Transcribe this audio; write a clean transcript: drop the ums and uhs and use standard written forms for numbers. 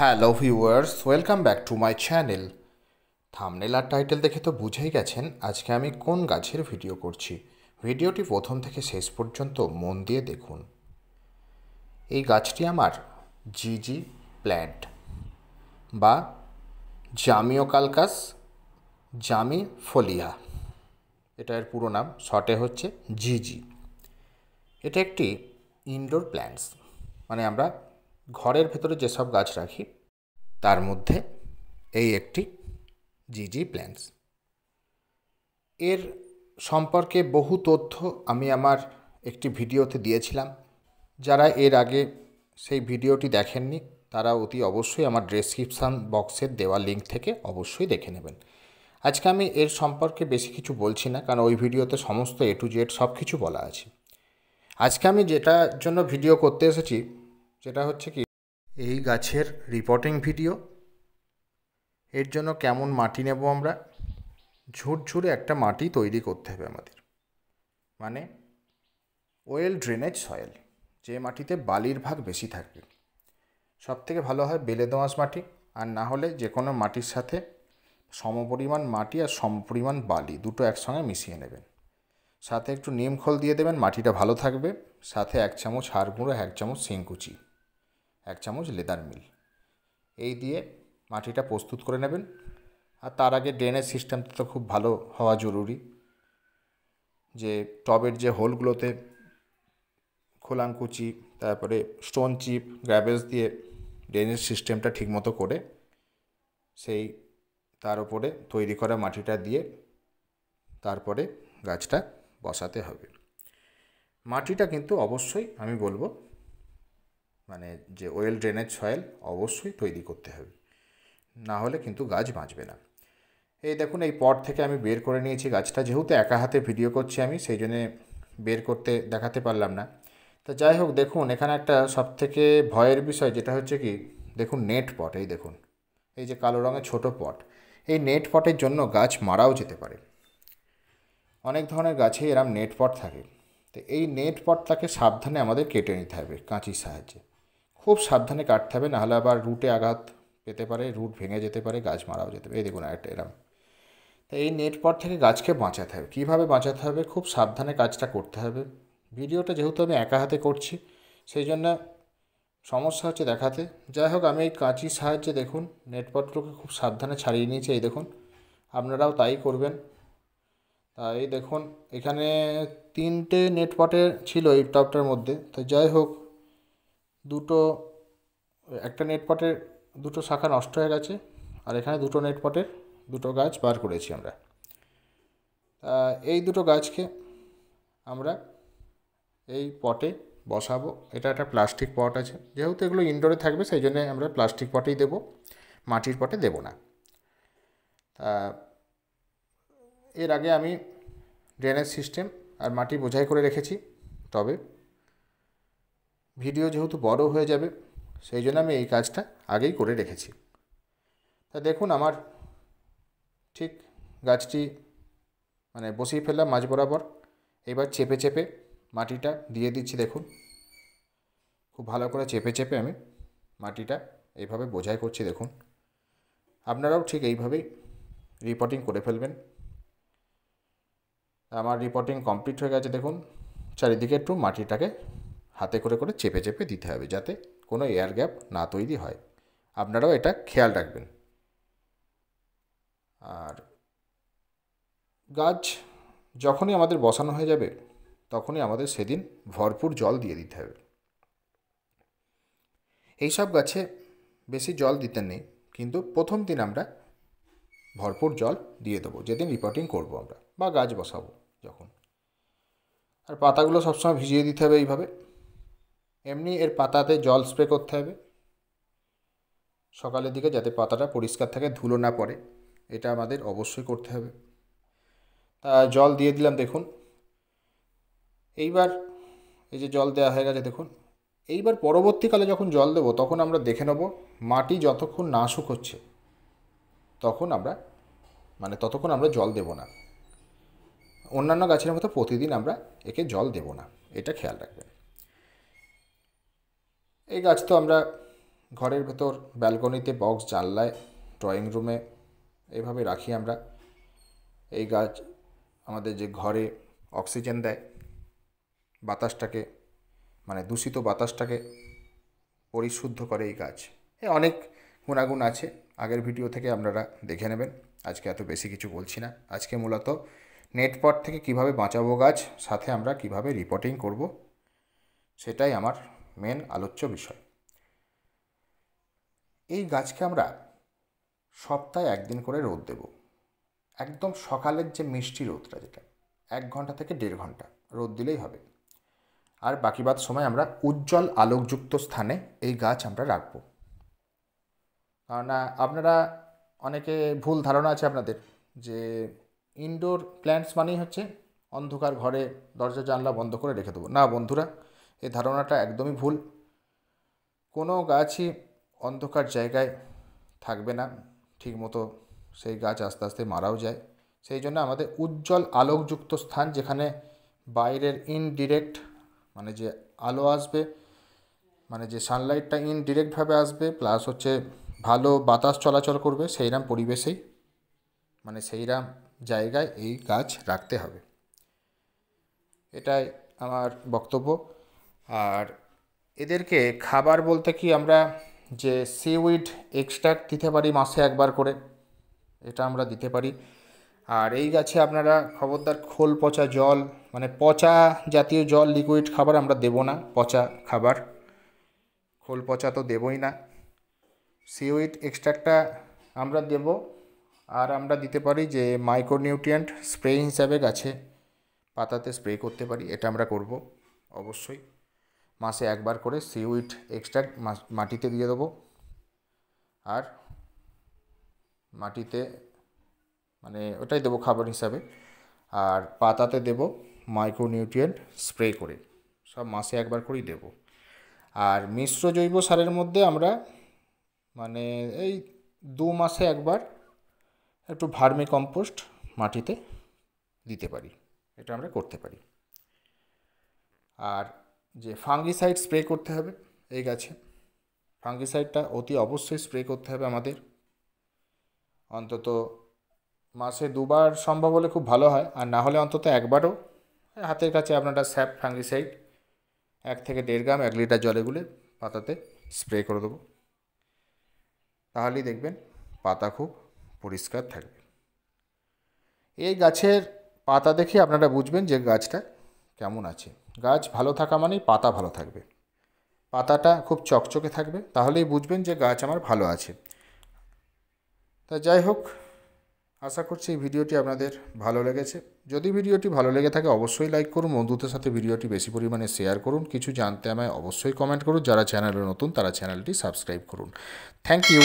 Hello viewers, welcome back to my channel. Thumbnail আর title দেখে তো বুঝেই গেছেন আজকে আমি কোন গাছের ভিডিও করছি। ভিডিওটি প্রথম থেকে শেষ পর্যন্ত মন দিয়ে দেখুন। এই গাছটি আমার জিজি প্ল্যান্ট বা জামিওকালকাস জামিফোলিয়া, এটা এর পুরো নাম, শর্টে হচ্ছে জিজি। এটা একটি ইনডোর প্ল্যান্টস, মানে আমরা ঘরের ভেতরে যেসব গাছ রাখি তার মধ্যে এই একটি জিজি প্ল্যান্টস। এর সম্পর্কে বহু তথ্য আমি আমার একটি ভিডিওতে দিয়েছিলাম। যারা এর আগে সেই ভিডিওটি দেখেননি তারা অতি অবশ্যই আমার ডেসক্রিপশান বক্সের দেওয়া লিঙ্ক থেকে অবশ্যই দেখে নেবেন। আজকে আমি এর সম্পর্কে বেশি কিছু বলছি না, কারণ ওই ভিডিওতে সমস্ত A to Z সব কিছু বলা আছে। আজকে আমি যেটার জন্য ভিডিও করতে এসেছি যেটা হচ্ছে কি, এই গাছের রিপোর্টিং ভিডিও। এর জন্য কেমন মাটি নেব আমরা, ঝুরঝুরে একটা মাটি তৈরি করতে হবে আমাদের, মানে ওয়েল ড্রেনেজ সয়েল, যে মাটিতে বালির ভাগ বেশি থাকবে। সবথেকে ভালো হয় বেলে দোআঁশ মাটি, আর না হলে যে কোনো মাটির সাথে সমপরিমাণ মাটি আর সমপরিমাণ বালি দুটো একসঙ্গে মিশিয়ে নেবেন। সাথে একটু নিম খোল দিয়ে দেবেন, মাটিটা ভালো থাকবে। সাথে 1 চামচ হাড় গুঁড়ো, 1 চামচ শিংকুচি, 1 চামচ লেদার মিল, এই দিয়ে মাটিটা প্রস্তুত করে নেবেন। আর তার আগে ড্রেনেজ সিস্টেমটা তো খুব ভালো হওয়া জরুরি, যে টবের যে হোলগুলোতে খোলাঙ্কুচি, তারপরে স্টোন চিপ, গ্র্যাভেলস দিয়ে ড্রেনেজ সিস্টেমটা ঠিকমতো করে সেই তার উপরে তৈরি করা মাটিটা দিয়ে তারপরে গাছটা বসাতে হবে। মাটিটা কিন্তু অবশ্যই আমি বলবো, মানে যে ওয়েল ড্রেনেজ সয়েল অবশ্যই তৈরি করতে হবে, না হলে কিন্তু গাছ বাঁচবে না। এই দেখুন, এই পট থেকে আমি বের করে নিয়েছি গাছটা। যেহেতু একা হাতে ভিডিও করছি আমি, সেই জন্যে বের করতে দেখাতে পারলাম না। তো যাই হোক, দেখুন এখানে একটা সবথেকে ভয়ের বিষয় যেটা হচ্ছে কি, দেখুন নেট পট, এই দেখুন এই যে কালো রঙের ছোট পট, এই নেট পটের জন্য গাছ মারাও যেতে পারে। অনেক ধরনের গাছে এরম নেট পট থাকে। তো এই নেট পটটাকে সাবধানে আমাদের কেটে নিতে হবে কাঁচির সাহায্যে। খুব সাবধানে কাটতে হবে, নাহলে আবার রুটে আঘাত পেতে পারে, রুট ভেঙে যেতে পারে, গাছ মারাও যেতে পারে। এই দেখুন একটা এরম। তো এই নেট পট থেকে গাছকে বাঁচাতে হবে। কীভাবে বাঁচাতে হবে, খুব সাবধানে কাজটা করতে হবে। ভিডিওটা যেহেতু আমি একা হাতে করছি সেই জন্য সমস্যা হচ্ছে দেখাতে। যাই হোক, আমি এই কাঁচির সাহায্যে দেখুন নেট পটগুলোকে খুব সাবধানে ছাড়িয়ে নিয়েছি। এই দেখুন, আপনারাও তাই করবেন। তা এই দেখুন, এখানে 3টে নেট পটে ছিল এই টবটার মধ্যে। তো যাই হোক, একটা নেট পটের 2টো শাখা নষ্ট হয়ে গেছে, আর এখানে 2টো নেট পটের 2টো গাছ বার করেছি আমরা। এই 2টো গাছকে আমরা এই পটে বসাবো। এটা একটা প্লাস্টিক পট আছে, যেহেতু এগুলো ইনডোরে থাকবে সেই জন্য আমরা প্লাস্টিক পটেই দেবো, মাটির পটে দেব না। এর আগে আমি ড্রেনেজ সিস্টেম আর মাটি বোঝাই করে রেখেছি, তবে ভিডিও যেহেতু বড় হয়ে যাবে সেই জন্য আমি এই কাজটা আগেই করে রেখেছি। তা দেখুন, আমার ঠিক গাছটি মানে বসিয়ে ফেললাম মাঝ বরাবর। এবার চেপে চেপে মাটিটা দিয়ে দিচ্ছি। দেখুন, খুব ভালো করে চেপে চেপে আমি মাটিটা এইভাবে বোঝাই করছি। দেখুন, আপনারাও ঠিক এইভাবেই রিপোর্টিং করে ফেলবেন। আমার রিপোর্টিং কমপ্লিট হয়ে গেছে। দেখুন, চারিদিকে একটু মাটিটাকে হাতে করে করে চেপে চেপে দিতে হবে, যাতে কোনো এয়ার গ্যাপ না তৈরি হয়। আপনারাও এটা খেয়াল রাখবেন। আর গাছ যখনই আমাদের বসানো হয়ে যাবে তখনই আমাদের সেদিন ভরপুর জল দিয়ে দিতে হবে। এইসব গাছে বেশি জল দিতে নেই, কিন্তু প্রথম দিন আমরা ভরপুর জল দিয়ে দেবো, যেদিন রিপোর্টিং করব আমরা বা গাছ বসাবো যখন। আর পাতাগুলো সবসময় ভিজিয়ে দিতে হবে এইভাবে। এমনি এর পাতাতে জল স্প্রে করতে হবে সকালের দিকে, যাতে পাতাটা পরিষ্কার থাকে, ধুলো না পড়ে, এটা আমাদের অবশ্যই করতে হবে। তা জল দিয়ে দিলাম। দেখুন, এইবার এই যে জল দেওয়া হয়ে গেছে, দেখুন এইবার পরবর্তীকালে যখন জল দেবো তখন আমরা দেখে নেব মাটি যতক্ষণ না শুকোচ্ছে ততক্ষণ আমরা জল দেব না। অন্যান্য গাছের মতো প্রতিদিন আমরা একে জল দেব না, এটা খেয়াল রাখবেন। এই গাছ তো আমরা ঘরের ভেতর ব্যালকনিতে, বক্স, জানলায়, ড্রয়িং রুমে এইভাবে রাখি আমরা। এই গাছ আমাদের যে ঘরে অক্সিজেন দেয়, বাতাসটাকে মানে দূষিত বাতাসটাকে পরিশুদ্ধ করে এই গাছ। অনেক গুণাগুণ আছে, আগের ভিডিও থেকে আপনারা দেখে নেবেন। আজকে এত বেশি কিছু বলছি না। আজকে মূলত নেটপট থেকে কিভাবে বাঁচাবো গাছ, সাথে আমরা কিভাবে রিপোর্টিং করব, সেটাই আমার মেন আলোচ্য বিষয়। এই গাছকে আমরা সপ্তাহে একদিন করে রোদ দেব। একদম সকালের যে মিষ্টি রোদটা, যেটা 1 ঘন্টা থেকে 1.5 ঘন্টা রোদ দিলেই হবে। আর বাকি বাদ সময় আমরা উজ্জ্বল আলোকযুক্ত স্থানে এই গাছ আমরা রাখব। কারণ আপনারা অনেকে ভুল ধারণা আছে আপনাদের যে ইনডোর প্ল্যান্টস মানেই হচ্ছে অন্ধকার ঘরে দরজা জানলা বন্ধ করে রেখে দেবো। না বন্ধুরা, এই ধারণাটা একদমই ভুল। কোনো গাছই অন্ধকার জায়গায় থাকবে না ঠিকমতো, সেই গাছ আস্তে আস্তে মারাও যায়। সেই জন্য আমাদের উজ্জ্বল আলোকযুক্ত স্থান, যেখানে বাইরের ইনডিরেক্ট মানে যে আলো আসবে, মানে যে সানলাইটটা ইনডিরেক্টভাবে আসবে, প্লাস হচ্ছে ভালো বাতাস চলাচল করবে, সেইরকম পরিবেশেই মানে সেইরকম জায়গায় এই গাছ রাখতে হবে। এটাই আমার বক্তব্য। আর এদেরকে খাবার বলতে কি, আমরা যে সিউইড এক্সট্রাক্ট দিতে পারি মাসে একবার করে, এটা আমরা দিতে পারি। আর এই গাছে আপনারা খবরদার খোল পচা জল, মানে পচা জাতীয় জল, লিকুইড খাবার আমরা দেব না। পচা খাবার, খোল পচা তো দেবই না। সিউইড এক্সট্রাক্টটা আমরা দেব। আর আমরা দিতে পারি যে মাইক্রোনিউট্রিয়েন্ট স্প্রে হিসাবে গাছে পাতাতে স্প্রে করতে পারি, এটা আমরা করব অবশ্যই। মাসে একবার করে সিউইড এক্সট্রাক্ট মাটিতে দিয়ে দেবো। আর মাটিতে মানে ওটাই দেবো খাবার হিসাবে। আর পাতাতে দেব মাইক্রোনিউট্রিয়েন্ট স্প্রে করে, সব মাসে একবার করেই দেব। আর মিশ্র জৈব সারের মধ্যে আমরা মানে এই 2 মাসে একবার একটু ভার্মি কম্পোস্ট মাটিতে দিতে পারি, এটা আমরা করতে পারি। আর যে ফাঙ্গিসাইড স্প্রে করতে হবে এই গাছে, ফাঙ্গিসাইডটা অতি অবশ্যই স্প্রে করতে হবে আমাদের। অন্তত মাসে 2 বার সম্ভব হলে খুব ভালো হয়, আর না হলে অন্তত একবারও হাতের কাছে আপনারা স্যাপ ফাঙ্গিসাইড 1 থেকে 1.5 গ্রাম 1 লিটার জলে গুলে পাতাতে স্প্রে করে দেবো। তাহলেই দেখবেন পাতা খুব পরিষ্কার থাকবে। এই গাছের পাতা দেখে আপনারা বুঝবেন যে গাছটা কেমন আছে। গাছ ভালো থাকা মানেই পাতা ভালো থাকবে, পাতাটা খুব চকচকে থাকবে, তাহলেই বুঝবেন যে গাছ আমার ভালো আছে। তা যাই হোক, আশা করছি এই ভিডিওটি আপনাদের ভালো লেগেছে। যদি ভিডিওটি ভালো লেগে থাকে অবশ্যই লাইক করুন, বন্ধুদের সাথে ভিডিওটি বেশি পরিমাণে শেয়ার করুন। কিছু জানতে আমায় অবশ্যই কমেন্ট করুন। যারা চ্যানেলে নতুন তারা চ্যানেলটি সাবস্ক্রাইব করুন। Thank you.